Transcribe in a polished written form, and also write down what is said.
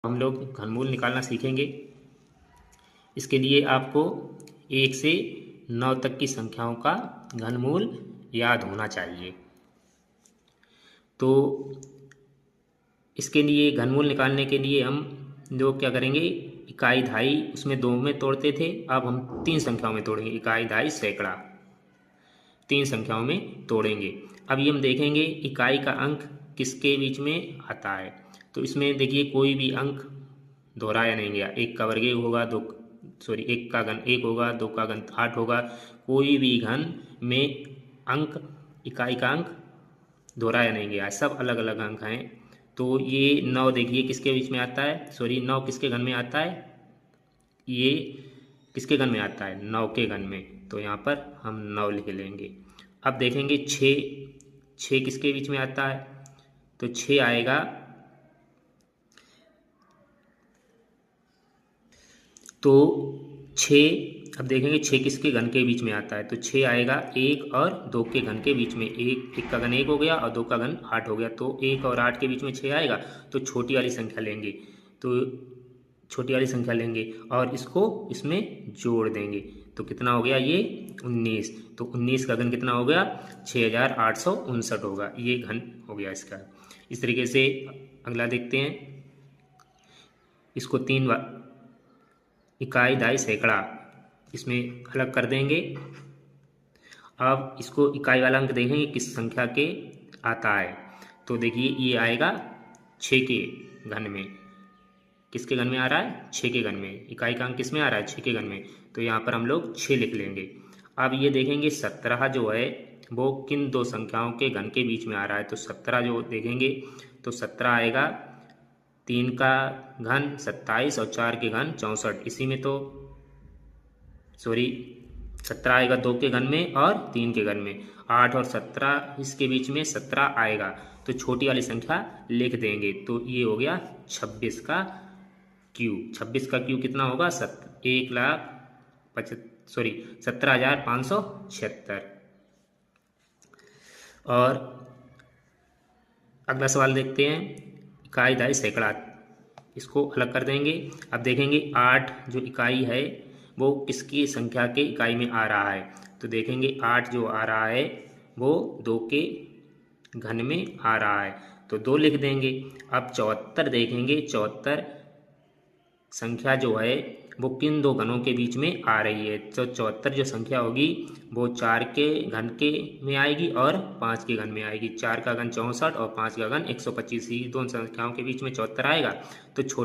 हम लोग घनमूल निकालना सीखेंगे। इसके लिए आपको 1 से 9 तक की संख्याओं का घनमूल याद होना चाहिए। तो इसके लिए घनमूल निकालने के लिए हम लोग क्या करेंगे, इकाई दहाई उसमें 2 में तोड़ते थे, अब हम 3 संख्याओं में तोड़ेंगे। इकाई दहाई सैकड़ा 3 संख्याओं में तोड़ेंगे। अब ये हम देखेंगे इकाई का अंक किसके बीच में आता है। तो इसमें देखिए कोई भी अंक दोहराया नहीं गया। 1 का वर्ग 1 होगा, 1 का घन 1 होगा, 2 का घन 8 होगा। कोई भी घन में अंक, इकाई का अंक दोहराया नहीं गया, सब अलग अलग अंक हैं। तो ये 9 देखिए किसके बीच में आता है, 9 किसके घन में आता है, ये किसके घन में आता है, 9 के घन में। तो यहाँ पर हम 9 लिख लेंगे। अब देखेंगे 6 किसके बीच में आता है, तो 6 आएगा, तो 6 अब देखेंगे 6 किसके घन के बीच में आता है, तो 6 आएगा 1 और 2 के घन के बीच में। एक का घन 1 हो गया और 2 का घन 8 हो गया, तो 1 और 8 के बीच में 6 आएगा। तो छोटी वाली संख्या लेंगे, तो छोटी वाली संख्या लेंगे और इसको इसमें जोड़ देंगे। तो कितना हो गया ये 19। तो 19 का घन कितना हो गया, 6859 होगा। ये घन हो गया इसका। इस तरीके से अगला देखते हैं, इसको 3 इकाई दहाई सैकड़ा इसमें अलग कर देंगे। अब इसको इकाई वाला अंक देखेंगे किस संख्या के आता है। तो देखिए ये आएगा 6 के घन में। किसके घन में आ रहा है, 6 के घन में। इकाई का अंक किस में आ रहा है, 6 के घन में। तो यहाँ पर हम लोग 6 लिख लेंगे। अब ये देखेंगे 17 जो है वो किन 2 संख्याओं के घन के बीच में आ रहा है। तो 17 जो देखेंगे तो 17 आएगा 3 का घन 27 और 4 के घन 64। इसी में तो 17 आएगा 2 के घन में और 3 के घन में। 8 और 17 इसके बीच में 17 आएगा, तो छोटी वाली संख्या लिख देंगे। तो ये हो गया 26 का क्यूब। 26 का क्यूब कितना होगा, 17,576। और अगला सवाल देखते हैं, इकाई दहाई सैकड़ा, इसको अलग कर देंगे। अब देखेंगे 8 जो इकाई है वो किसकी संख्या के इकाई में आ रहा है। तो देखेंगे 8 जो आ रहा है वो 2 के घन में आ रहा है, तो 2 लिख देंगे। अब 74 देखेंगे, 74 संख्या जो है वो किन 2 घनों के बीच में आ रही है। तो 74 जो संख्या होगी वो 4 के घन के में आएगी और 5 के घन में आएगी। 4 का घन 64 और 5 का घन 125, 2 संख्याओं के बीच में 74 आएगा। तो